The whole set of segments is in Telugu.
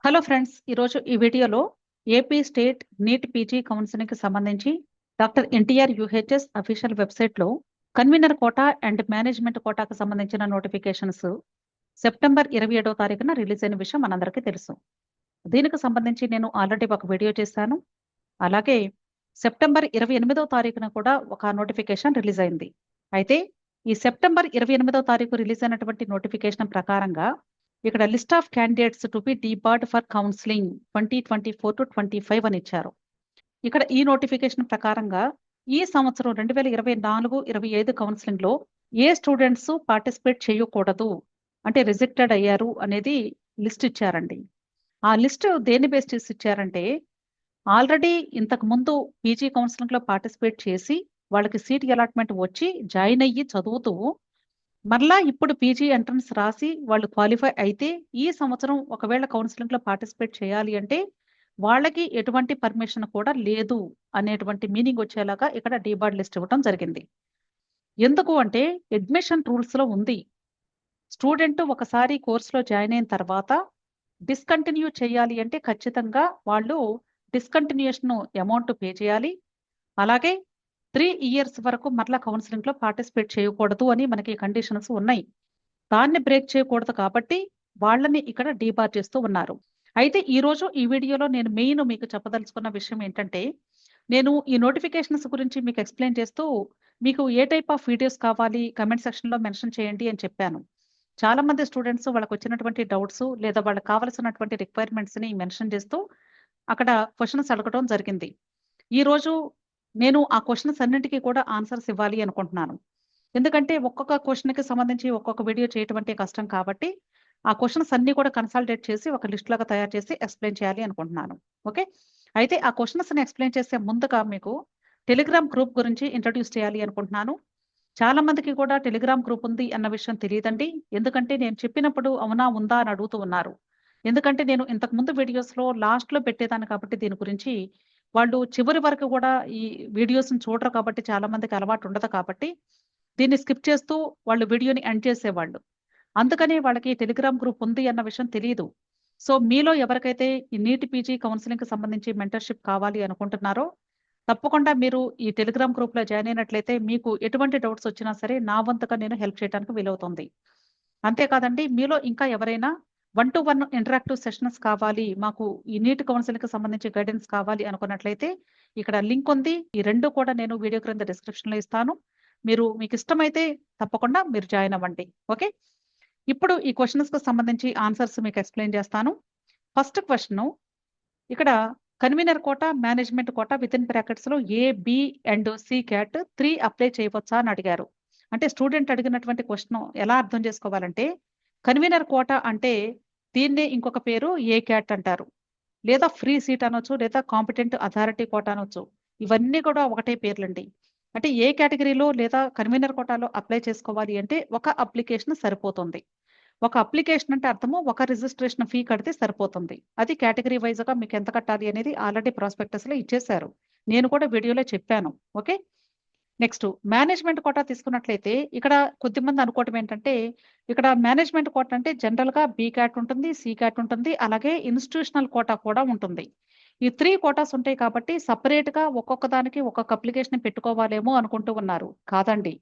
హలో ఫ్రెండ్స్, ఈరోజు ఈ వీడియోలో ఏపీ స్టేట్ నీట్ పీజీ కౌన్సిలింగ్కి సంబంధించి డాక్టర్ ఎన్టీఆర్ యూహెచ్ఎస్ అఫీషియల్ వెబ్సైట్లో కన్వీనర్ కోటా అండ్ మేనేజ్మెంట్ కోటాకు సంబంధించిన నోటిఫికేషన్స్ సెప్టెంబర్ 27వ తారీఖున రిలీజ్ అయిన విషయం మనందరికీ తెలుసు. దీనికి సంబంధించి నేను ఆల్రెడీ ఒక వీడియో చేశాను. అలాగే సెప్టెంబర్ 28వ తారీఖున కూడా ఒక నోటిఫికేషన్ రిలీజ్ అయింది. అయితే ఈ సెప్టెంబర్ 28వ తారీఖు రిలీజ్ అయినటువంటి నోటిఫికేషన్ ప్రకారంగా ఇక్కడ list of candidates to be debarred for counselling 2024-25 అని ఇచ్చారు. ఇక్కడ ఈ నోటిఫికేషన్ ప్రకారంగా ఈ సంవత్సరం 2024-25 కౌన్సిలింగ్ లో ఏ స్టూడెంట్స్ పార్టిసిపేట్ చేయకూడదు, అంటే రిజెక్టెడ్ అయ్యారు అనేది లిస్ట్ ఇచ్చారండి. ఆ లిస్ట్ దేన్ని బేస్ చేసి ఇచ్చారంటే, ఆల్రెడీ ఇంతకు ముందు పీజీ కౌన్సిలింగ్ లో పార్టిసిపేట్ చేసి వాళ్ళకి సీట్ అలాట్మెంట్ వచ్చి జాయిన్ అయ్యి చదువుతూ మరలా ఇప్పుడు పీజీ ఎంట్రన్స్ రాసి వాళ్ళు క్వాలిఫై అయితే ఈ సంవత్సరం ఒకవేళ కౌన్సిలింగ్ లో పార్టిసిపేట్ చేయాలి అంటే వాళ్ళకి ఎటువంటి పర్మిషన్ కూడా లేదు అనేటువంటి మీనింగ్ వచ్చేలాగా ఇక్కడ డీబార్డ్ లిస్ట్ ఇవ్వడం జరిగింది. ఎందుకు అంటే అడ్మిషన్ రూల్స్ లో ఉంది, స్టూడెంట్ ఒకసారి కోర్సులో జాయిన్ అయిన తర్వాత డిస్కంటిన్యూ చేయాలి అంటే ఖచ్చితంగా వాళ్ళు డిస్కంటిన్యూషన్ అమౌంట్ పే చేయాలి. అలాగే 3 ఇయర్స్ వరకు మరలా కౌన్సిలింగ్ లో పార్టిసిపేట్ చేయకూడదు అని మనకి కండిషన్స్ ఉన్నాయి. దాన్ని బ్రేక్ చేయకూడదు కాబట్టి వాళ్ళని ఇక్కడ డీబార్ చేస్తూ ఉన్నారు. అయితే ఈ రోజు ఈ వీడియోలో నేను మెయిన్ మీకు చెప్పదలుచుకున్న విషయం ఏంటంటే, నేను ఈ నోటిఫికేషన్స్ గురించి మీకు ఎక్స్ప్లెయిన్ చేస్తూ మీకు ఏ టైప్ ఆఫ్ వీడియోస్ కావాలి కమెంట్ సెక్షన్ లో మెన్షన్ చేయండి అని చెప్పాను. చాలా మంది స్టూడెంట్స్ వాళ్ళకి వచ్చినటువంటి డౌట్స్ లేదా వాళ్ళకి కావాల్సినటువంటి రిక్వైర్మెంట్స్ ని మెన్షన్ చేస్తూ అక్కడ క్వశ్చన్స్ అడగడం జరిగింది. ఈ రోజు నేను ఆ క్వశ్చన్స్ అన్నింటికీ కూడా ఆన్సర్స్ ఇవ్వాలి అనుకుంటున్నాను. ఎందుకంటే ఒక్కొక్క క్వశ్చన్కి సంబంధించి ఒక్కొక్క వీడియో చేయటం అంటే కష్టం కాబట్టి ఆ క్వశ్చన్స్ అన్ని కూడా కన్సల్టేట్ చేసి ఒక లిస్ట్ లాగా తయారు చేసి ఎక్స్ప్లెయిన్ చేయాలి అనుకుంటున్నాను. ఓకే, అయితే ఆ క్వశ్చన్స్ ని ఎక్స్ప్లెయిన్ చేసే ముందుగా మీకు టెలిగ్రామ్ గ్రూప్ గురించి ఇంట్రడ్యూస్ చేయాలి అనుకుంటున్నాను. చాలా మందికి కూడా టెలిగ్రామ్ గ్రూప్ ఉంది అన్న విషయం తెలియదండి. ఎందుకంటే నేను చెప్పినప్పుడు అవునా ఉందా అని అడుగుతూ ఉన్నారు. ఎందుకంటే నేను ఇంతకు ముందు వీడియోస్ లో లాస్ట్ లో పెట్టేదాన్ని కాబట్టి దీని గురించి వాళ్ళు చివరి వరకు కూడా ఈ వీడియోస్ చూడరు కాబట్టి చాలా మందికి అలవాటు ఉండదు కాబట్టి దీన్ని స్కిప్ చేస్తూ వాళ్ళు వీడియోని ఎండ్ చేసేవాళ్ళు. అందుకని వాళ్ళకి టెలిగ్రామ్ గ్రూప్ ఉంది అన్న విషయం తెలియదు. సో మీలో ఎవరికైతే ఈ నీట్ పీజీ కౌన్సిలింగ్ కి సంబంధించి మెంటర్షిప్ కావాలి అనుకుంటున్నారో తప్పకుండా మీరు ఈ టెలిగ్రామ్ గ్రూప్ లో జాయిన్ అయినట్లయితే మీకు ఎటువంటి డౌట్స్ వచ్చినా సరే నా వంతుగా నేను హెల్ప్ చేయడానికి వీలవుతుంది. అంతేకాదండి, మీలో ఇంకా ఎవరైనా 1-to-1 ఇంటరాక్టివ్ సెషన్స్ కావాలి, మాకు ఈ నీట్ కౌన్సిలింగ్ కి సంబంధించి గైడెన్స్ కావాలి అనుకున్నట్లయితే ఇక్కడ లింక్ ఉంది. ఈ రెండు కూడా నేను వీడియో క్రింద డిస్క్రిప్షన్ లో ఇస్తాను. మీకు ఇష్టమైతే తప్పకుండా మీరు జాయిన్ అవ్వండి. ఓకే, ఇప్పుడు ఈ క్వశ్చన్స్ కు సంబంధించి ఆన్సర్స్ మీకు ఎక్స్ప్లెయిన్ చేస్తాను. ఫస్ట్ క్వశ్చన్, ఇక్కడ convener quota management quota with in brackets లో A, B and C cat 3 apply చేయవచ్చా అని అడిగారు. అంటే స్టూడెంట్ అడిగినటువంటి క్వశ్చన్ ఎలా అర్థం చేసుకోవాలంటే, కన్వీనర్ కోటా అంటే దీన్నే ఇంకొక పేరు ఏ క్యాట్ అంటారు, లేదా ఫ్రీ సీట్ అనొచ్చు, లేదా కాంపిటెంట్ అథారిటీ కోటా అనొచ్చు. ఇవన్నీ కూడా ఒకటే పేర్లండి. అంటే ఏ కేటగిరీలో లేదా కన్వీనర్ కోటాలో అప్లై చేసుకోవాలి అంటే ఒక అప్లికేషన్ సరిపోతుంది. ఒక అప్లికేషన్ అంటే అర్థము ఒక రిజిస్ట్రేషన్ ఫీ కడితే సరిపోతుంది. అది కేటగిరీ వైజ్ గా మీకు ఎంత కట్టాలి అనేది ఆల్రెడీ ప్రాస్పెక్టస్ లో ఇచ్చేశారు. నేను కూడా వీడియోలో చెప్పాను. ఓకే, నెక్స్ట్ మేనేజ్మెంట్ కోటా తీసుకున్నట్లయితే ఇక్కడ కొద్దిమంది అనుకోవటం ఏంటంటే, ఇక్కడ మేనేజ్మెంట్ కోటా అంటే జనరల్ గా బి క్యాట్ ఉంటుంది, సి క్యాట్ ఉంటుంది, అలాగే ఇన్స్టిట్యూషనల్ కోటా కూడా ఉంటుంది. ఈ 3 కోటాస్ ఉంటాయి కాబట్టి సపరేట్ గా ఒక్కొక్క దానికి ఒక్కొక్క అప్లికేషన్ పెట్టుకోవాలేమో అనుకుంటూ ఉన్నారు. కాదండి,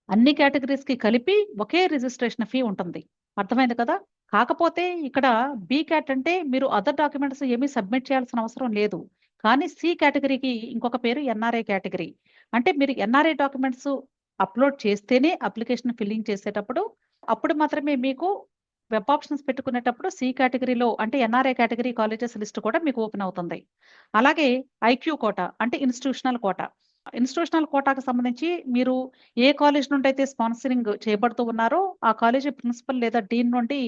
అన్ని కేటగిరీస్ కి కలిపి ఒకే రిజిస్ట్రేషన్ ఫీ ఉంటుంది. అర్థమైంది కదా. కాకపోతే ఇక్కడ బి క్యాట్ అంటే మీరు అదర్ డాక్యుమెంట్స్ ఏమీ సబ్మిట్ చేయాల్సిన అవసరం లేదు. కానీ సి కేటగిరీకి ఇంకొక పేరు ఎన్ఆర్ఐ కేటగిరీ. అంటే మీరు ఎన్ఆర్ఐ డాక్యుమెంట్స్ అప్లోడ్ చేస్తేనే అప్లికేషన్ ఫిల్లింగ్ చేసేటప్పుడు అప్పుడు మాత్రమే మీకు వెబ్ ఆప్షన్స్ పెట్టుకునేటప్పుడు సి కేటగిరీలో అంటే ఎన్ఆర్ఐ కేటగిరీ కాలేజెస్ లిస్ట్ కూడా మీకు ఓపెన్ అవుతుంది. అలాగే ఐక్యూ కోటా అంటే ఇన్స్టిట్యూషనల్ కోటా. ఇన్స్టిట్యూషనల్ కోటాకు సంబంధించి మీరు ఏ కాలేజ్ నుండి అయితే స్పాన్సరింగ్ చేయబడుతూ ఉన్నారో ఆ కాలేజీ ప్రిన్సిపల్ లేదా డీన్ నుండి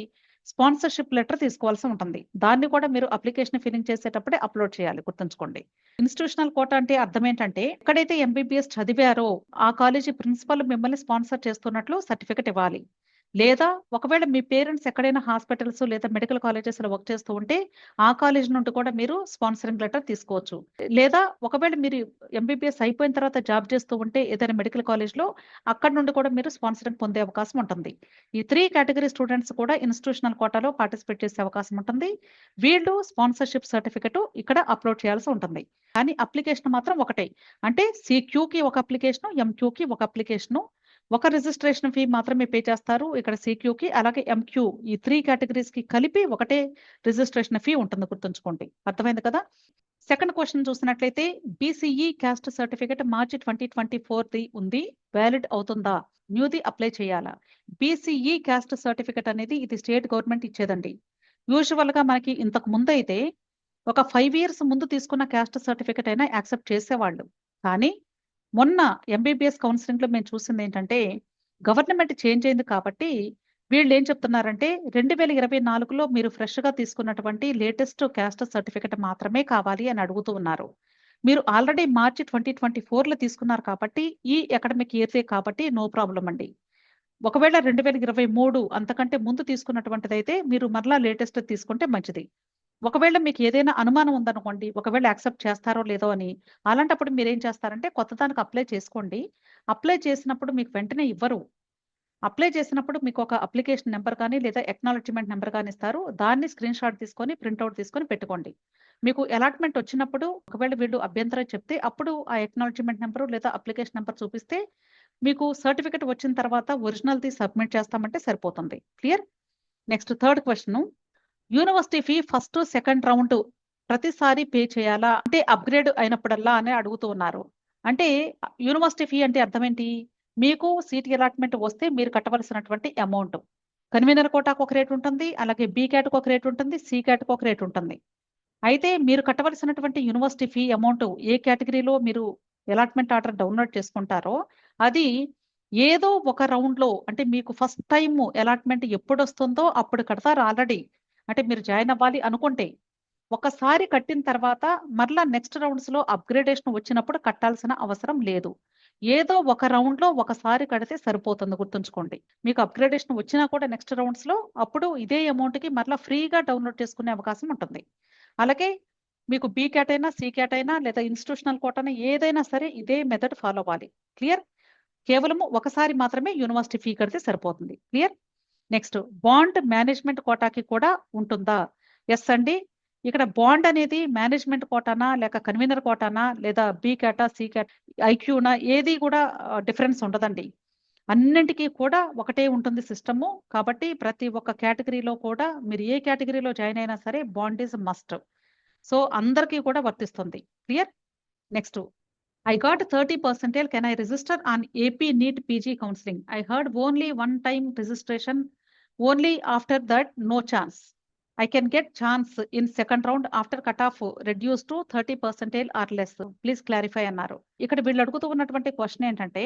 స్పాన్సర్షిప్ లెటర్ తీసుకోవాల్సి ఉంటుంది. దాన్ని కూడా మీరు అప్లికేషన్ ఫిల్లింగ్ చేసేటప్పుడే అప్లోడ్ చేయాలి, గుర్తుంచుకోండి. ఇన్స్టిట్యూషనల్ కోటా అంటే అర్థం ఏంటంటే, ఎక్కడైతే ఎంబీబీఎస్ చదివారో ఆ కాలేజీ ప్రిన్సిపల్ మిమ్మల్ని స్పాన్సర్ చేస్తున్నట్లు సర్టిఫికెట్ ఇవ్వాలి. లేదా ఒకవేళ మీ పేరెంట్స్ ఎక్కడైనా హాస్పిటల్స్ లేదా మెడికల్ కాలేజెస్‌లో వర్క్ చేస్తూ ఉంటే, ఆ కాలేజ్ నుండి కూడా మీరు స్పాన్సరింగ్ లెటర్ తీసుకోవచ్చు. లేదా ఒకవేళ మీరు ఎంబీబీఎస్ అయిపోయిన తర్వాత జాబ్ చేస్తూ ఉంటే ఏదైనా మెడికల్ కాలేజ్‌లో అక్కడి నుండి కూడా మీరు స్పాన్సరింగ్ పొందే అవకాశం ఉంటుంది. ఈ 3 కేటగరీ స్టూడెంట్స్ కూడా ఇన్‌స్టిట్యూషనల్ కోటాలో పార్టిసిపేట్ చేసే అవకాశం ఉంటుంది. వీళ్ళు స్పాన్సర్‌షిప్ సర్టిఫికేట్ ఇక్కడ అప్‌లోడ్ చేయాల్సి ఉంటుంది. కానీ అప్లికేషన్ మాత్రం ఒకటే. అంటే సీక్యూకి ఒక అప్లికేషను, ఎంక్యూకి ఒక అప్లికేషను. ఒక రిజిస్ట్రేషన్ ఫీ మాత్రమే పే చేస్తారు. ఇక్కడ సీక్యూకి అలాగే ఎంక్యూ ఈ 3 కేటగరీస్‌కి కలిపి ఒకటే రిజిస్ట్రేషన్ ఫీ ఉంటుంది గుర్తుంచుకోండి. అర్థమైంది కదా? సెకండ్ క్వెషన్ చూసినట్లయితే బీసీఈ క్యాస్ట్ సర్టిఫికేట్ మార్చి 2024ది ఉంది. వాలిడ్ అవుతుందా? న్యూది అప్లై చేయాలా? బీసీఈ క్యాస్ట్ సర్టిఫికేట్ అనేది ఇది స్టేట్ గవర్నమెంట్ ఇచ్చేదండి. యూజువల్‌గా మనకి ఇంతకు ముందైతే ఒక 5 ఇయర్స్ ముందు తీసుకున్న క్యాస్ట్ సర్టిఫికేట్ అయినా యాక్సెప్ట్ చేసేవాళ్ళు. కానీ మొన్న ఎంబీబీఎస్ కౌన్సెలింగ్‌లో మేము చూసిందేంటంటే, గవర్నమెంట్ చేంజ్ అయింది కాబట్టి, వీళ్ళేం చెప్తున్నారంటే 2024లో మీరు ఫ్రెష్‌గా తీసుకున్నటువంటి లేటెస్ట్ క్యాస్ట్ సర్టిఫికేట్ మాత్రమే కావాలి అని అడుగుతూ ఉన్నారు. మీరు ఆల్రెడీ మార్చి 2024లో తీసుకున్నారు కాబట్టి, ఈ అకాడమిక్ ఇయర్‌దే కాబట్టి నో ప్రాబ్లమ్ అండి. ఒకవేళ 2023 అంతకంటే ముందు తీసుకున్నటువంటిదైతే మీరు మరలా లేటెస్ట్ తీసుకుంటే మంచిది. ఒకవేళ మీకు ఏదైనా అనుమానం ఉందనుకోండి, ఒకవేళ యాక్సెప్ట్ చేస్తారో లేదో అని, అలాంటప్పుడు మీరేం చేస్తారంటే కొత్త దానికి అప్లై చేసుకోండి. అప్లై చేసినప్పుడు మీకు వెంటనే ఇవ్వరు. అప్లై చేసినప్పుడు మీకు ఒక అప్లికేషన్ నంబర్ కానీ లేదా అక్నాలెడ్జ్‌మెంట్ నంబర్ గాని ఇస్తారు. దాన్ని స్క్రీన్‌షాట్ తీసుకొని, ప్రింట్ ఔట్ తీసుకొని పెట్టుకోండి. మీకు అలాట్‌మెంట్ వచ్చినప్పుడు ఒకవేళ వీళ్ళు అభ్యంతరం చెప్తే అప్పుడు ఆ అక్నాలెడ్జ్‌మెంట్ నంబరు లేదా అప్లికేషన్ నంబర్ చూపిస్తే మీకు సర్టిఫికేట్ వచ్చిన తర్వాత ఒరిజినల్‌ది సబ్మిట్ చేస్తామంటే సరిపోతుంది. Clear? Next third question. University fee first, second round ప్రతిసారి పే చేయాలా? అంటే అప్‌గ్రేడ్ అయినప్పుడల్లా అని అడుగుతూ ఉన్నారు. అంటే యూనివర్సిటీ ఫీ అంటే అర్థమేంటి? మీకు సీట్ అలాట్‌మెంట్ వస్తే మీరు కట్టవలసినటువంటి అమౌంట్. కన్వీనర్ కోటాకు ఒక రేట్ ఉంటుంది. అలాగే బి క్యాట్‌కి ఒక రేట్ ఉంటుంది. సి క్యాట్‌కి ఒక రేట్ ఉంటుంది. అయితే మీరు కట్టవలసినటువంటి యూనివర్సిటీ ఫీ అమౌంట్ ఏ కేటగిరీలో మీరు అలాట్‌మెంట్ ఆర్డర్ డౌన్‌లోడ్ చేసుకుంటారో, అది ఏదో ఒక రౌండ్‌లో అంటే మీకు ఫస్ట్ టైమ్ అలాట్‌మెంట్ ఎప్పుడొస్తుందో అప్పుడు కడతారు ఆల్రెడీ. అంటే మీరు జాయిన్ అవ్వాలి అనుకుంటే. ఒకసారి కట్టిన తర్వాత మరలా నెక్స్ట్ రౌండ్స్‌లో అప్‌గ్రేడేషన్ వచ్చినప్పుడు కట్టాల్సిన అవసరం లేదు. ఏదో ఒక రౌండ్‌లో ఒకసారి కడితే సరిపోతుంది గుర్తుంచుకోండి. మీకు అప్‌గ్రేడేషన్ వచ్చినా కూడా నెక్స్ట్ రౌండ్స్‌లో అప్పుడు ఇదే అమౌంట్‌కి మరలా ఫ్రీగా డౌన్‌లోడ్ చేసుకునే అవకాశం ఉంటుంది. అలాగే మీకు బి క్యాట్ అయినా, సి క్యాట్ అయినా లేదా ఇన్‌స్టిట్యూషనల్ కోటానా ఏదైనా సరే ఇదే మెథడ్ ఫాలో అవ్వాలి. క్లియర్? కేవలము ఒకసారి మాత్రమే యూనివర్సిటీ ఫీ కడితే సరిపోతుంది. క్లియర్? నెక్స్ట్ బాండ్ మేనేజ్మెంట్ కోటాకి కూడా ఉంటుందా? యెస్ అండి. ఇక్కడ బాండ్ అనేది మేనేజ్మెంట్ కోటానా, లేక కన్వీనర్ కోటానా, లేదా బి క్యాటా, సి క్యాట్, ఐక్యూనా ఏది కూడా డిఫరెన్స్ ఉండదండి. అన్నింటికి కూడా ఒకటే ఉంటుంది సిస్టము. కాబట్టి ప్రతి ఒక్క కేటగిరీలో కూడా మీరు ఏ కేటగిరీలో జాయిన్ అయినా సరే బాండ్ ఈస్ మస్ట్. సో అందరికీ కూడా వర్తిస్తుంది. Clear? Next I got 30%. Can I register on AP NEET PG counseling? I heard only one time registration. Only after that, no chance. I can get chance in second round after cutoff reduced to 30% or less. Please clarify అన్నారు. ఇక్కడ వీళ్ళు అడుగుతూ ఉన్నటువంటి క్వశ్చన్ ఏంటంటే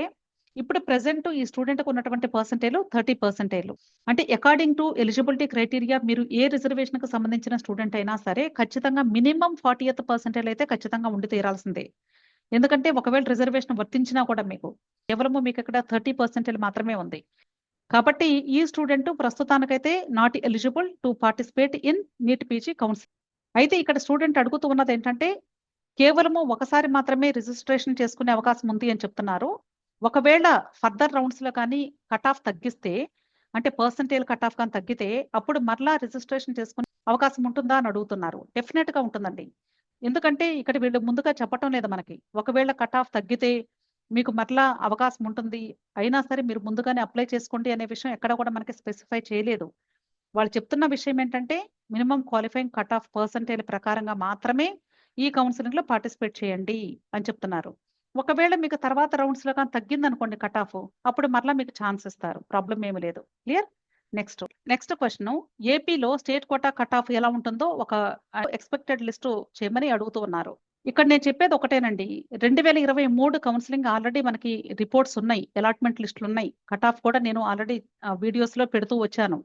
ఇప్పుడు ప్రెజెంట్ ఈ స్టూడెంట్‌కి ఉన్నటువంటి పర్సెంటేజ్ 30%. అంటే అకార్డింగ్ టు ఎలిజిబిలిటీ క్రైటీరియా మీరు ఏ రిజర్వేషన్‌కి సంబంధించిన స్టూడెంట్ అయినా సరే ఖచ్చితంగా మినిమమ్ 40th పర్సెంటేజ్ అయితే ఖచ్చితంగా ఉండి తీరాల్సిందే. ఎందుకంటే ఒకవేళ రిజర్వేషన్ వర్తించినా కూడా మీకు కేవలము మీకు ఇక్కడ 30% మాత్రమే ఉంది. కాబట్టి ఈ స్టూడెంట్ ప్రస్తుతానికైతే not eligible to participate in NEET PG counselling. అయితే ఇక్కడ స్టూడెంట్ అడుగుతూ ఉన్నది ఏంటంటే కేవలము ఒకసారి మాత్రమే రిజిస్ట్రేషన్ చేసుకునే అవకాశం ఉంది అని చెప్తున్నారు. ఒకవేళ ఫర్దర్ రౌండ్స్‌లో కానీ కట్ ఆఫ్ తగ్గిస్తే అంటే పర్సెంటేజ్ కట్ ఆఫ్ కానీ తగ్గితే అప్పుడు మరలా రిజిస్ట్రేషన్ చేసుకునే అవకాశం ఉంటుందా అని అడుగుతున్నారు. డెఫినిట్‌గా ఉంటుందండి. ఎందుకంటే ఇక్కడ వీళ్ళు ముందుగా చెప్పటం లేదు మనకి. ఒకవేళ కట్ ఆఫ్ తగ్గితే మీకు మరలా అవకాశం ఉంటుంది. అయినా సరే మీరు ముందుగానే అప్లై చేసుకోండి అనే విషయం ఎక్కడ కూడా మనకి స్పెసిఫై చేయలేదు. వాళ్ళు చెప్తున్న విషయం ఏంటంటే minimum qualifying cut off percentage ప్రకారంగా మాత్రమే ఈ కౌన్సెలింగ్‌లో పార్టిసిపేట్ చేయండి అని చెప్తున్నారు. ఒకవేళ మీకు తర్వాత రౌండ్స్‌లో గాని తగ్గిందనుకోండి కట్ ఆఫ్ అప్పుడు మరలా మీకు ఛాన్స్ ఇస్తారు. ప్రాబ్లమ్ ఏమి లేదు. క్లియర్? నెక్స్ట్ క్వెషను ఏపీలో స్టేట్ కోటా కట్ ఆఫ్ ఎలా ఉంటుందో ఒక ఎక్స్‌పెక్టెడ్ లిస్టు చేయమని అడుగుతూ ఉన్నారు. ఇక్కడ నేను చెప్పేది ఒకటేనండి. 2023 కౌన్సెలింగ్ ఆల్రెడీ మనకి రిపోర్ట్స్ ఉన్నాయి. అలాట్‌మెంట్ లిస్టులున్నాయి. కట్ ఆఫ్ కూడా నేను ఆల్రెడీ వీడియోస్‌లో పెడుతూ వచ్చాను.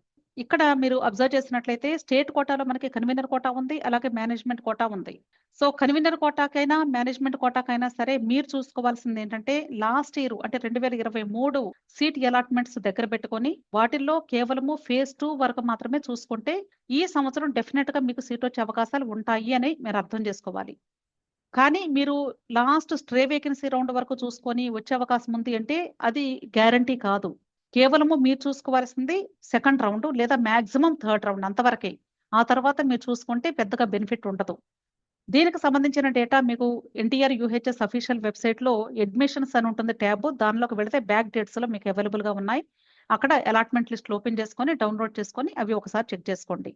ఇక్కడ మీరు అబ్జర్వ్ చేసినట్లయితే స్టేట్ కోటాలో మనకి కన్వీనర్ కోటా ఉంది, అలాగే మేనేజ్మెంట్ కోటా ఉంది. సో కన్వీనర్ కోటాకైనా మేనేజ్మెంట్ కోటాకైనా సరే మీరు చూసుకోవాల్సింది ఏంటంటే లాస్ట్ ఇయర్ అంటే 2023 సీట్ అలాట్మెంట్స్ దగ్గర పెట్టుకొని వాటిల్లో కేవలము ఫేజ్ 2 వరకు మాత్రమే చూసుకుంటే ఈ సంవత్సరం డెఫినెట్ గా మీకు సీట్ వచ్చే అవకాశాలు ఉంటాయి అని మీరు అర్థం చేసుకోవాలి. కానీ మీరు లాస్ట్ స్ట్రే వేకెన్సీ రౌండ్ వరకు చూసుకొని వచ్చే అవకాశం ఉంది అంటే అది గ్యారంటీ కాదు. కేవలము మీరు చూసుకోవాల్సింది సెకండ్ రౌండ్ లేదా మాక్సిమం థర్డ్ రౌండ్ అంతవరకే. ఆ తర్వాత మీరు చూసుకుంటే పెద్దగా బెనిఫిట్ ఉండదు. దీనికి సంబంధించిన డేటా మీకు ఎన్టీఆర్ యూహెచ్ఎస్ అఫీషియల్ వెబ్సైట్ లో అడ్మిషన్స్ అని ఉంటుంది ట్యాబ్, దానిలోకి వెళితే బ్యాక్ డేట్స్ లో మీకు అవైలబుల్ గా ఉన్నాయి. అక్కడ అలాట్మెంట్ లిస్ట్ ఓపెన్ చేసుకొని డౌన్లోడ్ చేసుకొని అవి ఒకసారి చెక్ చేసుకోండి.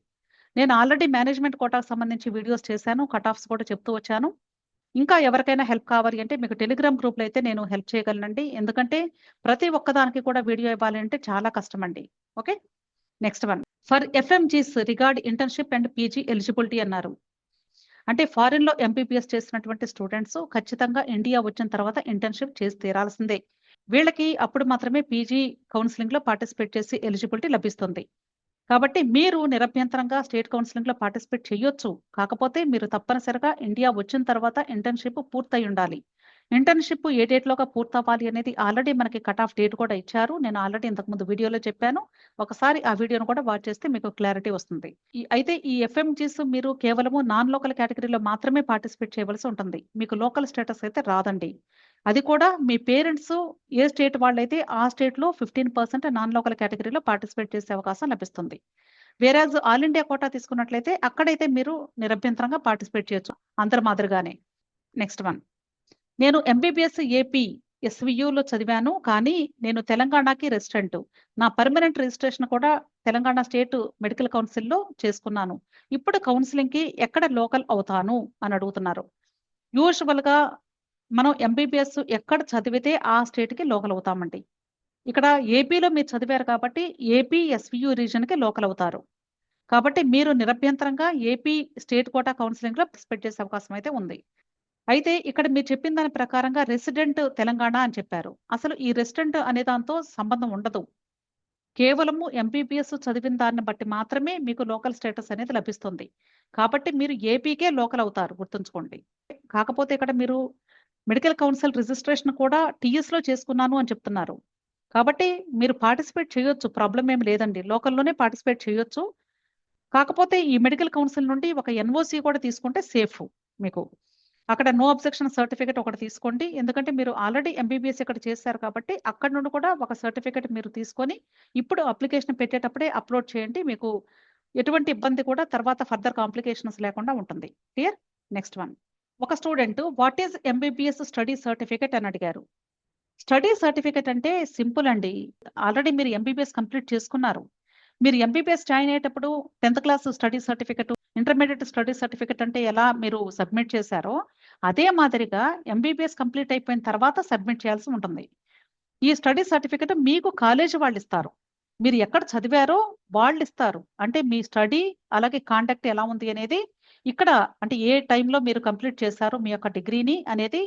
నేను ఆల్రెడీ మేనేజ్మెంట్ కోటాకు సంబంధించి వీడియోస్ చేశాను, కట్ ఆఫ్స్ కూడా చెప్తూ వచ్చాను. ఇంకా ఎవరికైనా హెల్ప్ కావాలి అంటే మీకు టెలిగ్రామ్ గ్రూప్ లో అయితే నేను హెల్ప్ చేయగలనండి. ఎందుకంటే ప్రతి ఒక్కదానికి కూడా వీడియో ఇవ్వాలి అంటే చాలా కష్టం అండి. Okay, next one for FMGs regard internship and PG eligibility అన్నారు. అంటే ఫారిన్ లో ఎంబీబీఎస్ చేసినటువంటి స్టూడెంట్స్ ఖచ్చితంగా ఇండియా వచ్చిన తర్వాత ఇంటర్న్షిప్ చేసి తీరాల్సిందే. వీళ్ళకి అప్పుడు మాత్రమే పీజీ కౌన్సిలింగ్ లో పార్టిసిపేట్ చేసి ఎలిజిబిలిటీ లభిస్తుంది. కాబట్టి మీరు నిరభ్యంతరంగా స్టేట్ కౌన్సిలింగ్ లో పార్టిసిపేట్ చేయొచ్చు. కాకపోతే మీరు తప్పనిసరిగా ఇండియా వచ్చిన తర్వాత ఇంటర్న్షిప్ పూర్తయి ఉండాలి. ఇంటర్న్షిప్ ఏ డేట్ లోగా పూర్తవ్వాలి అనేది ఆల్రెడీ మనకి కట్ ఆఫ్ డేట్ కూడా ఇచ్చారు. నేను ఆల్రెడీ ఇంతకుముందు వీడియోలో చెప్పాను. ఒకసారి ఆ వీడియోను కూడా వాచ్ చేస్తే మీకు క్లారిటీ వస్తుంది. అయితే ఈ ఎఫ్ఎంజీస్ మీరు కేవలము నాన్ లోకల్ కేటగిరీలో మాత్రమే పార్టిసిపేట్ చేయవలసి ఉంటుంది. మీకు లోకల్ స్టేటస్ అయితే రాదండి. అది కూడా మీ పేరెంట్స్ ఏ స్టేట్ వాళ్ళైతే ఆ స్టేట్ లో 15% నాన్ లోకల్ కేటగిరీలో పార్టిసిపేట్ చేసే అవకాశం లభిస్తుంది. వేరాజ్ ఆల్ ఇండియా కోటా తీసుకున్నట్లయితే అక్కడైతే మీరు నిరభ్యంతరంగా పార్టిసిపేట్ చేయొచ్చు అందరి మాదిరిగానే. నెక్స్ట్ వన్, నేను ఎంబీబీఎస్ ఏపీ ఎస్వియులో చదివాను, కానీ నేను తెలంగాణకి రెసిడెంట్. నా పర్మనెంట్ రిజిస్ట్రేషన్ కూడా తెలంగాణ స్టేట్ మెడికల్ కౌన్సిల్లో చేసుకున్నాను. ఇప్పుడు కౌన్సిలింగ్ కి ఎక్కడ లోకల్ అవుతాను అని అడుగుతున్నారు. యూజువల్ గా మనం ఎంబీబీఎస్ ఎక్కడ చదివితే ఆ స్టేట్ కి లోకల్ అవుతామండి. ఇక్కడ ఏపీలో మీరు చదివారు కాబట్టి ఏపీ ఎస్వియు రీజన్ కి లోకల్ అవుతారు. కాబట్టి మీరు నిరభ్యంతరంగా ఏపీ స్టేట్ కోటా కౌన్సిలింగ్ లో పార్టిసిపేట్ చేసే అవకాశం అయితే ఉంది. అయితే ఇక్కడ మీరు చెప్పిన దాని ప్రకారంగా రెసిడెంట్ తెలంగాణ అని చెప్పారు. అసలు ఈ రెసిడెంట్ అనే దాంతో సంబంధం ఉండదు. కేవలము ఎంబీబీఎస్ చదివిన దాన్ని బట్టి మాత్రమే మీకు లోకల్ స్టేటస్ అనేది లభిస్తుంది. కాబట్టి మీరు ఏపీకే లోకల్ అవుతారు, గుర్తుంచుకోండి. కాకపోతే ఇక్కడ మీరు మెడికల్ కౌన్సిల్ రిజిస్ట్రేషన్ కూడా టీఎస్ లో చేసుకున్నాను అని చెప్తున్నారు. కాబట్టి మీరు పార్టిసిపేట్ చేయొచ్చు, ప్రాబ్లం ఏమి లేదండి. లోకల్లోనే పార్టిసిపేట్ చేయొచ్చు. కాకపోతే ఈ మెడికల్ కౌన్సిల్ నుండి ఒక ఎన్ఓసి కూడా తీసుకుంటే సేఫ్. మీకు అక్కడ నో అబ్జెక్షన్ సర్టిఫికేట్ ఒకటి తీసుకోండి. ఎందుకంటే మీరు ఆల్రెడీ ఎంబీబీఎస్ ఇక్కడ చేశారు కాబట్టి అక్కడ నుండి కూడా ఒక సర్టిఫికేట్ మీరు తీసుకొని ఇప్పుడు అప్లికేషన్ పెట్టేటప్పుడే అప్లోడ్ చేయండి. మీకు ఎటువంటి ఇబ్బంది కూడా తర్వాత ఫర్దర్ కాంప్లికేషన్స్ లేకుండా ఉంటుంది. క్లియర్? నెక్స్ట్ వన్, ఒక student what is MBBS study certificate అని అడిగారు. స్టడీ సర్టిఫికేట్ అంటే సింపుల్ అండి. ఆల్రెడీ మీరు ఎంబీబీఎస్ కంప్లీట్ చేసుకున్నారు. మీరు ఎంబీబీఎస్ జాయిన్ అయ్యేటప్పుడు 10th class study certificate, intermediate study certificate అంటే ఎలా మీరు సబ్మిట్ చేశారో అదే మాదిరిగా ఎంబీబీఎస్ కంప్లీట్ అయిపోయిన తర్వాత సబ్మిట్ చేయాల్సి ఉంటుంది. ఈ స్టడీ సర్టిఫికేట్ మీకు కాలేజీ వాళ్ళు ఇస్తారు. మీరు ఎక్కడ చదివారో వాళ్ళు ఇస్తారు. అంటే మీ స్టడీ అలాగే కాంటాక్ట్ ఎలా ఉంది అనేది ఇక్కడ, అంటే ఏ టైంలో మీరు కంప్లీట్ చేశారు మీ యొక్క డిగ్రీని అనేది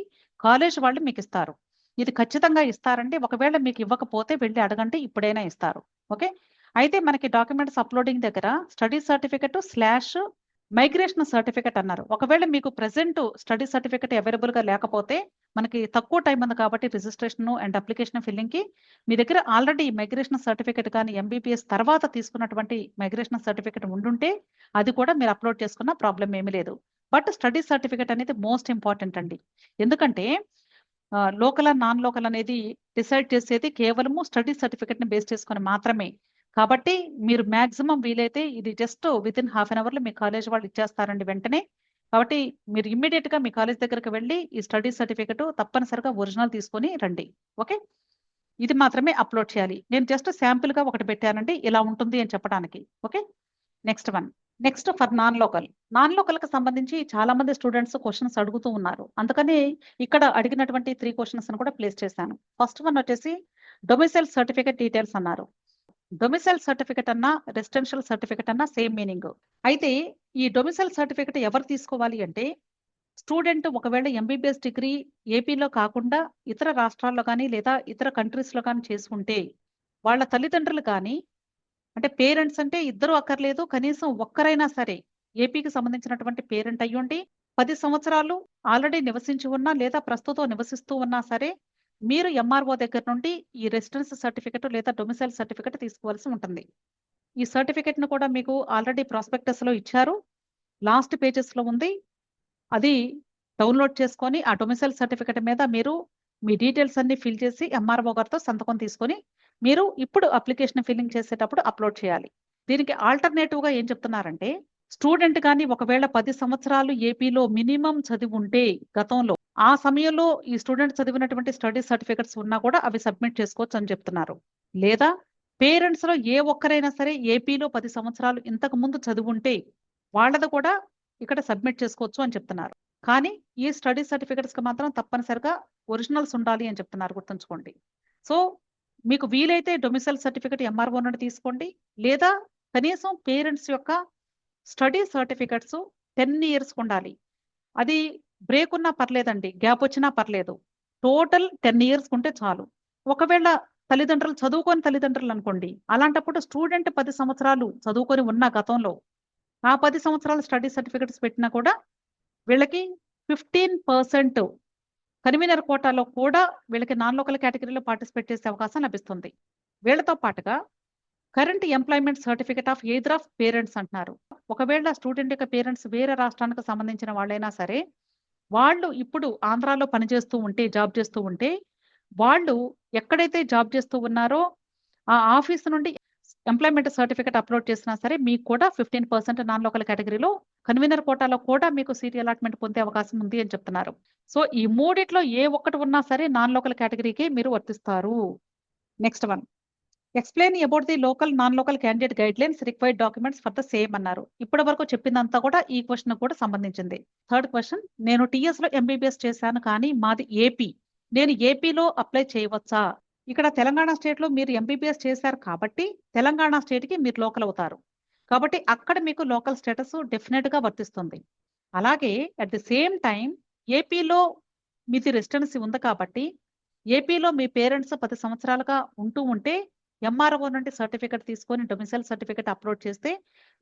కాలేజ్ వాళ్ళు మీకు ఇస్తారు. ఇది ఖచ్చితంగా ఇస్తారండి. ఒకవేళ మీకు ఇవ్వకపోతే వెళ్ళి అడగండి, ఇప్పుడైనా ఇస్తారు. ఓకే, అయితే మనకి డాక్యుమెంట్స్ అప్లోడింగ్ దగ్గర study certificate slash migration certificate అన్నారు. ఒకవేళ మీకు ప్రెసెంట్ స్టడీ సర్టిఫికెట్ అవైలబుల్ గా లేకపోతే మనకి తక్కువ టైం ఉంది కాబట్టి రిజిస్ట్రేషన్ అండ్ అప్లికేషన్ ఫిల్లింగ్ కి మీ దగ్గర ఆల్రెడీ మైగ్రేషన్ సర్టిఫికెట్ కానీ ఎంబీబీఎస్ తర్వాత తీసుకున్నటువంటి మైగ్రేషన్ సర్టిఫికెట్ ఉండుంటే అది కూడా మీరు అప్లోడ్ చేసుకున్న ప్రాబ్లం ఏమీ లేదు. బట్ స్టడీ సర్టిఫికెట్ అనేది మోస్ట్ ఇంపార్టెంట్ అండి. ఎందుకంటే లోకల్ అండ్ నాన్ లోకల్ అనేది డిసైడ్ చేసేది కేవలము స్టడీ సర్టిఫికెట్ ని బేస్ చేసుకొని మాత్రమే. కాబట్టి మీరు మాక్సిమం వీలైతే ఇది just within half an hour లో మీ కాలేజ్ వాళ్ళు ఇచ్చేస్తారండి వెంటనే. కాబట్టి మీరు ఇమ్మీడియట్ గా మీ కాలేజ్ దగ్గరకు వెళ్ళి ఈ స్టడీ సర్టిఫికెట్ తప్పనిసరిగా ఒరిజినల్ తీసుకొని రండి. ఓకే, ఇది మాత్రమే అప్లోడ్ చేయాలి. నేను జస్ట్ శాంపుల్ గా ఒకటి పెట్టానండి, ఇలా ఉంటుంది అని చెప్పడానికి. Okay, next one, next for non local. Non local కి సంబంధించి చాలా మంది స్టూడెంట్స్ క్వశ్చన్స్ అడుగుతూ ఉన్నారు. అందుకని ఇక్కడ అడిగినటువంటి 3 క్వశ్చన్స్ కూడా ప్లేస్ చేశాను. ఫస్ట్ వన్ వచ్చేసి డొమిసైల్ సర్టిఫికేట్ డీటెయిల్స్ అన్నారు. డొమిసైల్ సర్టిఫికేట్ అన్నా రెసిడెన్షియల్ సర్టిఫికేట్ అన్నా సేమ్ మీనింగ్. అయితే ఈ డొమిసైల్ సర్టిఫికేట్ ఎవరు తీసుకోవాలి అంటే స్టూడెంట్ ఒకవేళ ఎంబీబీఎస్ డిగ్రీ ఏపీలో కాకుండా ఇతర రాష్ట్రాల్లో కానీ లేదా ఇతర కంట్రీస్ లో కానీ చేసుకుంటే వాళ్ళ తల్లిదండ్రులు కానీ అంటే పేరెంట్స్ అంటే ఇద్దరు అక్కర్లేదు. కనీసం ఒక్కరైనా సరే ఏపీకి సంబంధించినటువంటి పేరెంట్ అయ్యుండి 10 సంవత్సరాలు ఆల్రెడీ నివసించి ఉన్నా లేదా ప్రస్తుతం నివసిస్తూ ఉన్నా సరే మీరు ఎంఆర్ఓ దగ్గర నుండి ఈ రెసిడెన్స్ సర్టిఫికేట్ లేదా డొమిసైల్ సర్టిఫికేట్ తీసుకోవాల్సి ఉంటుంది. ఈ సర్టిఫికేట్‌ను కూడా మీకు ఆల్రెడీ ప్రాస్పెక్టస్‌లో ఇచ్చారు. లాస్ట్ పేజెస్‌లో ఉంది. అది డౌన్‌లోడ్ చేసుకొని ఆ డొమిసైల్ సర్టిఫికేట్ మీద మీరు మీ డీటెయిల్స్ అన్నీ ఫిల్ చేసి ఎంఆర్ఓ గారితో సంతకం తీసుకొని మీరు ఇప్పుడు అప్లికేషన్ ఫిల్లింగ్ చేసేటప్పుడు అప్లోడ్ చేయాలి. దీనికి ఆల్టర్‌నేటివ్‌గా ఏం చెప్తున్నారంటే స్టూడెంట్ గాని ఒకవేళ 10 సంవత్సరాలు ఏపీలో మినిమమ్ చదివుంటే గతంలో, ఆ సమయంలో ఈ స్టూడెంట్ చదివినటువంటి స్టడీ సర్టిఫికేట్స్ ఉన్నా కూడా అవి సబ్మిట్ చేసుకోవచ్చు అని చెప్తున్నారు. లేదా పేరెంట్స్‌లో ఏ ఒక్కరైనా సరే ఏపీలో 10 సంవత్సరాలు ఇంతకు ముందు చదివుంటే వాళ్ళది కూడా ఇక్కడ సబ్మిట్ చేసుకోవచ్చు అని చెప్తున్నారు. కానీ ఈ స్టడీ సర్టిఫికేట్స్‌కి మాత్రం తప్పనిసరిగా ఒరిజినల్స్ ఉండాలి అని చెప్తున్నారు, గుర్తుంచుకోండి. సో, మీకు వీలైతే డొమిసైల్ సర్టిఫికేట్ ఎంఆర్ఓ నుండి తీసుకోండి. లేదా కనీసం పేరెంట్స్ యొక్క స్టడీ సర్టిఫికేట్స్ 10 ఇయర్స్‌కి ఉండాలి. అది బ్రేక్ ఉన్నా పర్లేదండి. గ్యాప్ వచ్చినా పర్లేదు. టోటల్ 10 ఇయర్స్ ఉంటే చాలు. ఒకవేళ తల్లిదండ్రులు చదువుకోని తల్లిదండ్రులు అనుకోండి. అలాంటప్పుడు స్టూడెంట్ 10 సంవత్సరాలు చదువుకొని ఉన్న గతంలో, ఆ 10 సంవత్సరాల స్టడీ సర్టిఫికేట్స్ పెట్టినా కూడా వీళ్ళకి 15% కన్వీనర్ కోటాలో కూడా వీళ్ళకి నాన్ లోకల్ కేటగిరీలో పార్టిసిపేట్ చేసే అవకాశం లభిస్తుంది. వీళ్ళతో పాటుగా current employment certificate of either of parents అంటున్నారు. ఒకవేళ స్టూడెంట్ యొక్క పేరెంట్స్ వేరే రాష్ట్రానికి సంబంధించిన వాళ్ళైనా సరే, వాళ్ళు ఇప్పుడు ఆంధ్రాలో పనిచేస్తూ ఉంటే, జాబ్ చేస్తూ ఉంటే, వాళ్ళు ఎక్కడైతే జాబ్ చేస్తూ ఉన్నారో, ఆ ఆఫీస్ నుండి ఎంప్లాయ్‌మెంట్ సర్టిఫికేట్ అప్‌లోడ్ చేసినా సరే, మీకు కూడా 15% నాన్ లోకల్ కేటగిరీలో కన్వీనర్ కోటాలో కూడా మీకు సీట్ అలాట్‌మెంట్ పొందే అవకాశం ఉంది అని చెప్తున్నారు. సో, ఈ మూడిట్లో ఏ ఒక్కటి ఉన్నా సరే నాన్ లోకల్ కేటగిరీకే మీరు వర్తిస్తారు. Next one. Explain about the local, non local candidate guidelines required documents for the same అన్నారు. ఇప్పటి వరకు చెప్పిందంతా కూడా ఈ క్వెషన్‌కి కూడా సంబంధించింది. థర్డ్ క్వెషన్, నేను టీఎస్‌లో ఎంబీబీఎస్ చేశాను కానీ మాది ఏపీ. నేను ఏపీలో అప్లై చేయవచ్చా? ఇక్కడ తెలంగాణ స్టేట్‌లో మీరు ఎంబీబీఎస్ చేశారు కాబట్టి తెలంగాణ స్టేట్‌కి మీరు లోకల్ అవుతారు. కాబట్టి అక్కడ మీకు లోకల్ స్టేటస్ డెఫినిట్‌గా వర్తిస్తుంది. అలాగే అట్ ది సేమ్ టైమ్ ఏపీలో మీది రెసిడెన్సీ ఉంది కాబట్టి ఏపీలో మీ పేరెంట్స్ 10 సంవత్సరాలుగా ఉంటూ ఉంటే ఎంఆర్ఓ నుండి సర్టిఫికేట్ తీసుకొని డొమిసైల్ సర్టిఫికేట్ అప్‌లోడ్ చేస్తే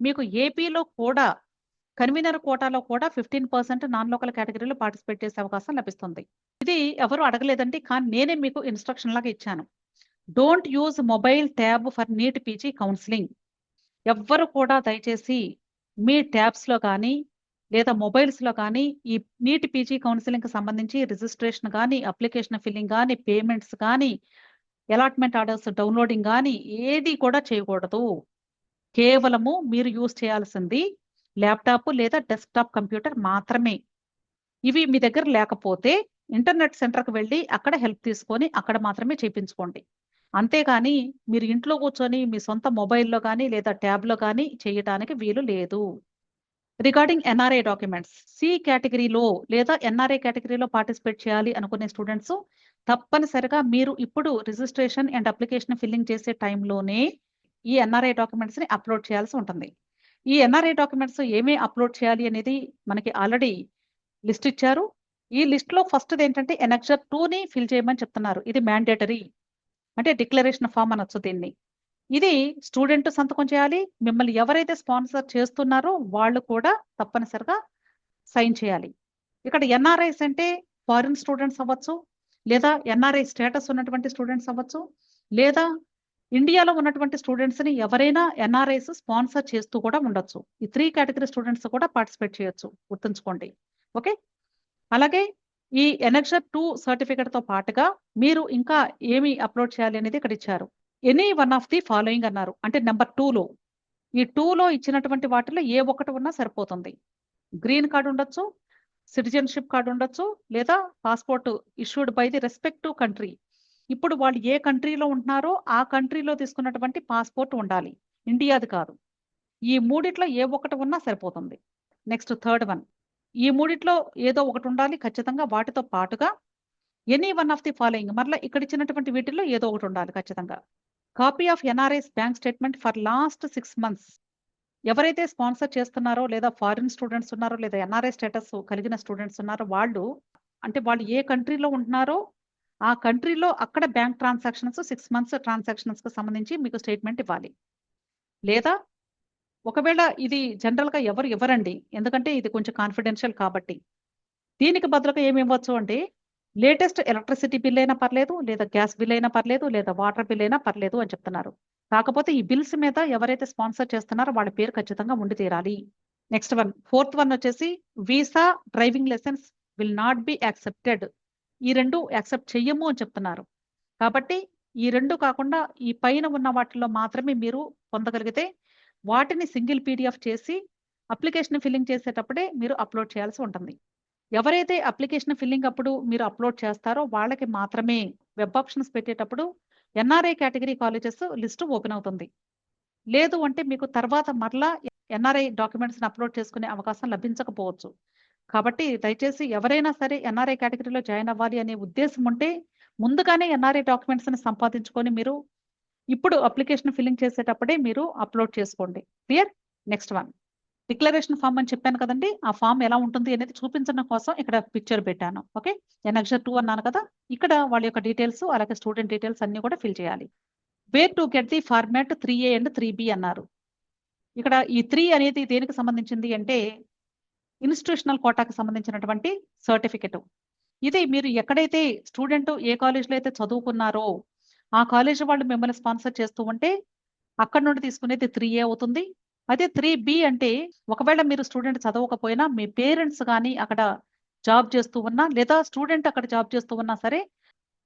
మీకు ఏపీలో కూడా కన్వీనర్ కోటాలో కూడా 15% నాన్ లోకల్ కేటగిరీలో పార్టిసిపేట్ చేసే అవకాశం లభిస్తుంది. ఇది ఎవరు అడగలేదండి. కానీ నేనే మీకు ఇన్‌స్ట్రక్షన్ లాగా ఇచ్చాను. Don't use mobile tab for NEET PG counselling. ఎవ్వరు కూడా దయచేసి మీ ట్యాబ్స్‌లో గానీ, లేదా మొబైల్స్‌లో గానీ, ఈ నీట్ పీజీ కౌన్సెలింగ్‌కి సంబంధించి రిజిస్ట్రేషన్ గానీ, అప్లికేషన్ ఫిల్లింగ్ గానీ, పేమెంట్స్ గానీ, అలాట్‌మెంట్ ఆర్డర్స్ డౌన్‌లోడింగ్ గానీ ఏది కూడా చేయకూడదు. కేవలము మీరు యూజ్ చేయాల్సింది ల్యాప్‌టాప్ లేదా డెస్క్‌టాప్ కంప్యూటర్ మాత్రమే. ఇవి మీ దగ్గర లేకపోతే ఇంటర్నెట్ సెంటర్‌కి వెళ్లి అక్కడ హెల్ప్ తీసుకొని అక్కడ మాత్రమే చేపించుకోండి. అంతేగాని మీరు ఇంట్లో కూర్చొని మీ సొంత మొబైల్‌లో గానీ, లేదా ట్యాబ్‌లో గానీ చేయటానికి వీలు లేదు. Regarding NRI documents. సి కేటగిరీలో లేదా ఎన్ఆర్ఐ కేటగిరీలో పార్టిసిపేట్ చేయాలి అనుకునే స్టూడెంట్స్ తప్పనిసరిగా మీరు ఇప్పుడు రిజిస్ట్రేషన్ అండ్ అప్లికేషన్ ఫిల్లింగ్ చేసే టైంలోనే ఈ ఎన్ఆర్ఐ డాక్యుమెంట్స్‌ని అప్‌లోడ్ చేయాల్సి ఉంటుంది. ఈ ఎన్ఆర్ఐ డాక్యుమెంట్స్ ఏమేం అప్‌లోడ్ చేయాలి అనేది మనకి ఆల్రెడీ లిస్ట్ ఇచ్చారు. ఈ లిస్ట్‌లో ఫస్ట్‌దేంటంటే ఎనెక్సర్ 2ని ఫిల్ చేయమని చెప్తున్నారు. ఇది మ్యాండేటరీ. అంటే డిక్లరేషన్ ఫార్మ్ అనొచ్చు దీన్ని. ఇది స్టూడెంట్ సంతకం చేయాలి. మిమ్మల్ని ఎవరైతే స్పాన్సర్ చేస్తున్నారో వాళ్ళు కూడా తప్పనిసరిగా సైన్ చేయాలి. ఇక్కడ ఎన్ఆర్ఐస్ అంటే ఫారిన్ స్టూడెంట్స్ అవ్వచ్చు, లేదా ఎన్ఆర్ఐ స్టేటస్ ఉన్నటువంటి స్టూడెంట్స్ అవ్వచ్చు, లేదా ఇండియాలో ఉన్నటువంటి స్టూడెంట్స్‌ని ఎవరైనా ఎన్ఆర్ఐస్ స్పాన్సర్ చేస్తూ కూడా ఉండొచ్చు. ఈ 3 కేటగరీ స్టూడెంట్స్ కూడా పార్టిసిపేట్ చేయొచ్చు. గుర్తుంచుకోండి. ఓకే. అలాగే ఈ ఎనెక్సర్ 2 సర్టిఫికేట్‌తో పాటుగా మీరు ఇంకా ఏమి అప్‌లోడ్ చేయాలి అనేది ఇక్కడ ఇచ్చారు. Any one of the following అన్నారు. అంటే నంబర్ 2లో. ఈ 2లో ఇచ్చినటువంటి వాటిలో ఏ ఒక్కటి ఉన్నా సరిపోతుంది. గ్రీన్ కార్డ్ ఉండొచ్చు, సిటిజన్‌షిప్ కార్డ్ ఉండొచ్చు, లేదా passport issued by the respective country. ఇప్పుడు వాళ్ళు ఏ కంట్రీలో ఉంటున్నారో ఆ కంట్రీలో తీసుకున్నటువంటి పాస్‌పోర్ట్ ఉండాలి. ఇండియాది కాదు. ఈ మూడిట్లో ఏ ఒక్కటి ఉన్నా సరిపోతుంది. Next third one. ఈ మూడిట్లో ఏదో ఒకటి ఉండాలి ఖచ్చితంగా. వాటితో పాటుగా any one of the following మరలా ఇక్కడ ఇచ్చినటువంటి వీటిల్లో ఏదో ఒకటి ఉండాలి ఖచ్చితంగా. Copy of NRIs bank statement for last 6 months. ఎవరైతే స్పాన్సర్ చేస్తున్నారో లేదా ఫారిన్ స్టూడెంట్స్ ఉన్నారో లేదా ఎన్ఆర్ఐ స్టేటస్ కలిగిన స్టూడెంట్స్ ఉన్నారో వాళ్ళు అంటే వాళ్ళు ఏ కంట్రీలో ఉంటున్నారో ఆ కంట్రీలో అక్కడ బ్యాంక్ ట్రాన్సాక్షన్స్ 6 మంత్స్ ట్రాన్సాక్షన్స్‌కి సంబంధించి మీకు స్టేట్మెంట్ ఇవ్వాలి. లేదా ఒకవేళ ఇది జనరల్‌గా ఎవరు ఇవ్వరండి. ఎందుకంటే ఇది కొంచెం కాన్ఫిడెన్షియల్ కాబట్టి. దీనికి బదులుగా ఏమి ఇవ్వచ్చు అంటే, లేటెస్ట్ ఎలక్ట్రిసిటీ బిల్ అయినా పర్లేదు, లేదా గ్యాస్ బిల్ అయినా పర్లేదు, లేదా వాటర్ బిల్ అయినా పర్లేదు అని చెప్తున్నారు. కాకపోతే ఈ బిల్స్ మీద ఎవరైతే స్పాన్సర్ చేస్తున్నారో వాళ్ళ పేరు ఖచ్చితంగా ఉండి తీరాలి. నెక్స్ట్ వన్, ఫోర్త్ వన్ వచ్చేసి visa, driving licence will not be accepted. ఈ 2 యాక్సెప్ట్ చెయ్యము అని చెప్తున్నారు. కాబట్టి ఈ 2 కాకుండా ఈ పైన ఉన్న వాటిల్లో మాత్రమే మీరు పొందగలిగితే వాటిని సింగిల్ పీడీఎఫ్ చేసి అప్లికేషన్ ఫిల్లింగ్ చేసేటప్పుడే మీరు అప్లోడ్ చేయాల్సి ఉంటుంది. ఎవరైతే అప్లికేషన్ ఫిల్లింగ్ అప్పుడు మీరు అప్లోడ్ చేస్తారో వాళ్ళకి మాత్రమే వెబ్ ఆప్షన్స్ పెట్టేటప్పుడు NRI category colleges list open అవుతుంది. లేదు అంటే మీకు తర్వాత మరలా ఎన్ఆర్ఐ డాక్యుమెంట్స్‌ని అప్లోడ్ చేసుకునే అవకాశం లభించకపోవచ్చు. కాబట్టి దయచేసి ఎవరైనా సరే ఎన్ఆర్ఐ కేటగిరీలో జాయిన్ అవ్వాలి అనే ఉద్దేశం ఉంటే ముందుగానే ఎన్ఆర్ఐ డాక్యుమెంట్స్‌ని సంపాదించుకొని మీరు ఇప్పుడు అప్లికేషన్ ఫిల్లింగ్ చేసేటప్పుడే మీరు అప్లోడ్ చేసుకోండి. Clear? Next one, declaration form అని చెప్పాను కదండీ! ఆ ఫార్మ్ ఎలా ఉంటుంది అనేది చూపించడం కోసం ఇక్కడ పిక్చర్ పెట్టాను. ఓకే. ఎనక్సర్ 2 అన్నాను కదా! ఇక్కడ వాళ్ళ యొక్క డీటెయిల్స్ అలాగే స్టూడెంట్ డీటెయిల్స్ అన్నీ కూడా ఫిల్ చేయాలి. Where to get the format 3A and 3B అన్నారు. ఇక్కడ ఈ 3 అనేది దేనికి సంబంధించింది అంటే ఇన్‌స్టిట్యూషనల్ కోటాకి సంబంధించినటువంటి సర్టిఫికేట్. ఇది మీరు ఎక్కడైతే స్టూడెంట్ ఏ కాలేజ్‌లో అయితే చదువుకున్నారో ఆ కాలేజ్ వాళ్ళు మిమ్మల్ని స్పాన్సర్ చేస్తూ ఉంటే అక్కడి నుండి తీసుకునేది 3A అవుతుంది. అదే 3B అంటే ఒకవేళ మీరు స్టూడెంట్ చదవకపోయినా మీ పేరెంట్స్ గాని అక్కడ జాబ్ చేస్తూ ఉన్నా లేదా స్టూడెంట్ అక్కడ జాబ్ చేస్తూ ఉన్నా సరే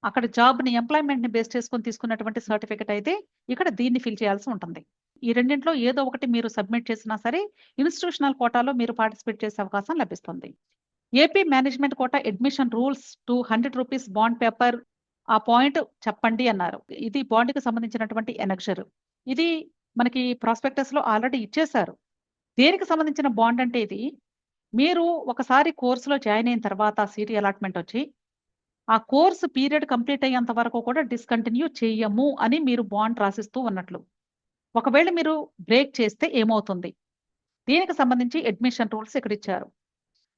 అక్కడ జాబ్‌ని ఎంప్లాయ్‌మెంట్‌ని బేస్ చేసుకొని తీసుకున్నటువంటి సర్టిఫికేట్ అయితే ఇక్కడ దీన్ని ఫిల్ చేయాల్సి ఉంటుంది. ఈ రెండిట్లో ఏదో ఒకటి మీరు సబ్మిట్ చేసినా సరే ఇన్‌స్టిట్యూషనల్ కోటాలో మీరు పార్టిసిపేట్ చేసే అవకాశం లభిస్తుంది. AP management quota admission rules to ₹100 bond paper ఆ పాయింట్ చెప్పండి అన్నారు. ఇది బాండ్‌కి సంబంధించినటువంటి ఎనక్సర్. ఇది మనకి ప్రాస్పెక్టస్‌లో ఆల్రెడీ ఇచ్చేశారు. దేనికి సంబంధించిన బాండ్ అంటే ఇది మీరు ఒకసారి కోర్స్‌లో జాయిన్ అయిన తర్వాత సీట్ అలాట్‌మెంట్ వచ్చి ఆ కోర్స్ పీరియడ్ కంప్లీట్ అయ్యేంత వరకు కూడా డిస్కంటిన్యూ చెయ్యము అని మీరు బాండ్ రాసిస్తూ ఉన్నట్లు. ఒకవేళ మీరు బ్రేక్ చేస్తే ఏమవుతుంది? దీనికి సంబంధించి అడ్మిషన్ రూల్స్ ఇక్కడ ఇచ్చారు.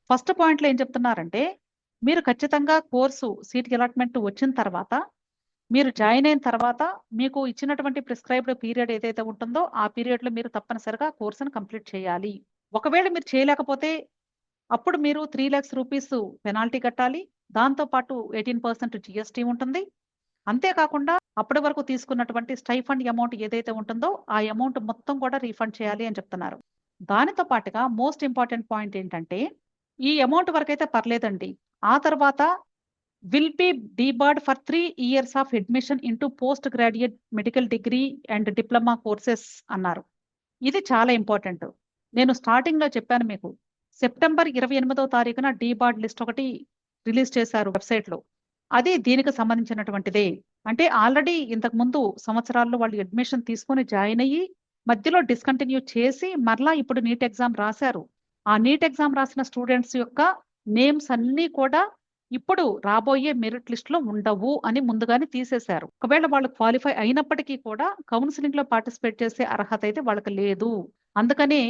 ఫస్ట్ పాయింట్‌లో ఏం చెప్తున్నారంటే, మీరు ఖచ్చితంగా కోర్సు సీట్ అలాట్‌మెంట్ వచ్చిన తర్వాత, మీరు జాయిన్ అయిన తర్వాత మీకు ఇచ్చినటువంటి ప్రిస్క్రైబ్డ్ పీరియడ్ ఏదైతే ఉంటుందో, ఆ పీరియడ్‌లో మీరు తప్పనిసరిగా కోర్స్‌ని కంప్లీట్ చేయాలి. ఒకవేళ మీరు చేయలేకపోతే, అప్పుడు మీరు ₹3,00,000 పెనాల్టీ కట్టాలి. దాంతో పాటు 18% జీఎస్టీ ఉంటుంది. అంతేకాకుండా అప్పటి వరకు తీసుకున్నటువంటి స్టైఫండ్ అమౌంట్ ఏదైతే ఉంటుందో, ఆ అమౌంట్ మొత్తం కూడా రీఫండ్ చేయాలి అని చెప్తున్నారు. దానితో పాటుగా మోస్ట్ ఇంపార్టెంట్ పాయింట్ ఏంటంటే, ఈ అమౌంట్ వరకైతే పర్లేదండి. ఆ తర్వాత will be debarred for 3 years of admission into post graduate medical degree and diploma courses అన్నారు. ఇది చాలా ఇంపార్టెంట్. నేను స్టార్టింగ్‌లో చెప్పాను మీకు. సెప్టెంబర్ 28వ తారీఖున డీబార్డ్ లిస్ట్ ఒకటి రిలీజ్ చేశారు వెబ్‌సైట్‌లో. అది దీనికి సంబంధించినటువంటిదే. అంటే ఆల్రెడీ ఇంతకుముందు సంవత్సరాల్లో వాళ్ళు అడ్మిషన్ తీసుకొని జాయిన్ అయ్యి, మధ్యలో డిస్కంటిన్యూ చేసి మరలా ఇప్పుడు నీట్ ఎగ్జామ్ రాశారు. ఆ నీట్ ఎగ్జామ్ రాసిన స్టూడెంట్స్ యొక్క నేమ్స్ అన్నీ కూడా ఇప్పుడు రాబోయే మెరిట్ లిస్ట్‌లో ఉండవు అని ముందుగానే తీసేశారు. ఒకవేళ వాళ్ళు క్వాలిఫై అయినప్పటికీ కూడా కౌన్సెలింగ్‌లో పార్టిసిపేట్ చేసే అర్హత అయితే వాళ్ళకి లేదు. అందుకనే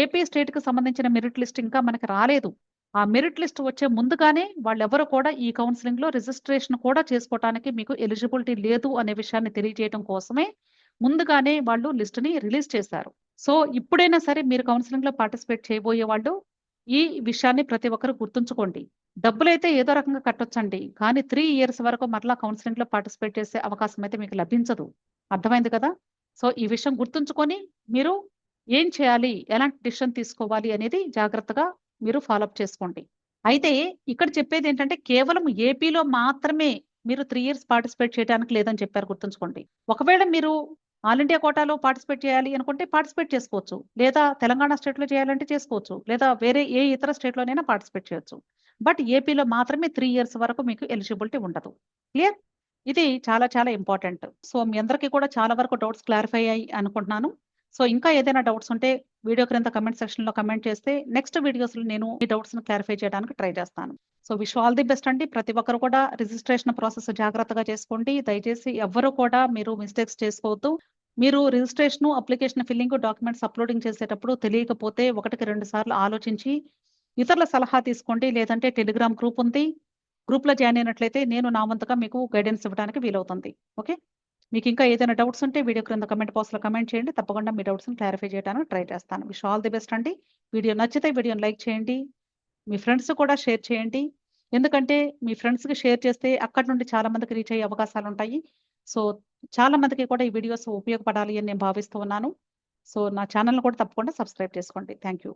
ఏపీ స్టేట్‌కి సంబంధించిన మెరిట్ లిస్ట్ ఇంకా మనకి రాలేదు. ఆ మెరిట్ లిస్ట్ వచ్చే ముందుగానే వాళ్ళెవరు కూడా ఈ కౌన్సెలింగ్‌లో రిజిస్ట్రేషన్ కూడా చేసుకోవటానికి మీకు ఎలిజిబిలిటీ లేదు అనే విషయాన్ని తెలియజేయడం కోసమే ముందుగానే వాళ్ళు లిస్ట్‌ని రిలీజ్ చేశారు. సో, ఇప్పుడైనా సరే మీరు కౌన్సెలింగ్‌లో పార్టిసిపేట్ చేయబోయే వాళ్ళు ఈ విషయాన్ని ప్రతి ఒక్కరు గుర్తుంచుకోండి. డబ్బులైతే ఏదో రకంగా కట్టొచ్చండి. కానీ 3 ఇయర్స్ వరకు మరలా కౌన్సెలింగ్‌లో పార్టిసిపేట్ చేసే అవకాశం అయితే మీకు లభించదు. అర్థమైంది కదా! సో, ఈ విషయం గుర్తుంచుకొని మీరు ఏం చేయాలి? ఎలాంటి డెసిషన్ తీసుకోవాలి అనేది జాగ్రత్తగా మీరు ఫాలో అప్ చేసుకోండి. అయితే ఇక్కడ చెప్పేదేంటంటే కేవలం ఏపీలో మాత్రమే మీరు 3 ఇయర్స్ పార్టిసిపేట్ చేయడానికి లేదని చెప్పారు గుర్తుంచుకోండి. ఒకవేళ మీరు ఆల్ ఇండియా కోటాలో పార్టిసిపేట్ చేయాలి అనుకుంటే పార్టిసిపేట్ చేసుకోవచ్చు. లేదా తెలంగాణ స్టేట్‌లో చేయాలంటే చేసుకోవచ్చు. లేదా వేరే ఏ ఇతర స్టేట్‌లోనైనా పార్టిసిపేట్ చేయొచ్చు. బట్ ఏపీలో మాత్రమే 3 ఇయర్స్ వరకు మీకు ఎలిజిబిలిటీ ఉండదు. క్లియర్? ఇది చాలా చాలా ఇంపార్టెంట్. సో, మీ అందరికీ కూడా చాలా వరకు డౌట్స్ క్లారిఫై అయ్యాయి అనుకుంటున్నాను. సో, ఇంకా ఏదైనా డౌట్స్ ఉంటే వీడియో క్రింద కామెంట్ సెక్షన్‌లో కామెంట్ చేస్తే నెక్స్ట్ వీడియోస్‌లో నేను మీ డౌట్స్‌ని క్లారిఫై చేయడానికి ట్రై చేస్తాను. So, wish all the best అండి. ప్రతి ఒక్కరు కూడా రిజిస్ట్రేషన్ ప్రాసెస్ జాగ్రత్తగా చేసుకోండి. దయచేసి ఎవ్వరు కూడా మీరు మిస్టేక్స్ చేసుకోవద్దు. మీరు registration, application filling, documents uploading చేసేటప్పుడు తెలియకపోతే ఒకటికి 2 సార్లు ఆలోచించి ఇతరుల సలహా తీసుకోండి. లేదంటే టెలిగ్రామ్ గ్రూప్ ఉంది. గ్రూప్‌లో జాయిన్ అయినట్లయితే నేను నా వంతుగా మీకు గైడెన్స్ ఇవ్వడానికి వీలవుతుంది. ఓకే. మీకు ఇంకా ఏదైనా డౌట్స్ ఉంటే వీడియో క్రింద కమెంట్ బాక్స్లో కమెంట్ చేయండి. తప్పకుండా మీ డౌట్స్ని క్లారిఫై చేయడానికి ట్రై చేస్తాను. విష్ ఆల్ ది బెస్ట్ అండి. వీడియో నచ్చితే వీడియోని లైక్ చేయండి. మీ ఫ్రెండ్స్ కూడా షేర్ చేయండి. ఎందుకంటే మీ ఫ్రెండ్స్కి షేర్ చేస్తే అక్కడి నుండి చాలా మందికి రీచ్ అయ్యే అవకాశాలు ఉంటాయి. సో చాలా మందికి కూడా ఈ వీడియోస్ ఉపయోగపడాలి అని నేను భావిస్తూ ఉన్నాను. సో నా ఛానల్ని కూడా తప్పకుండా సబ్స్క్రైబ్ చేసుకోండి. Thank you.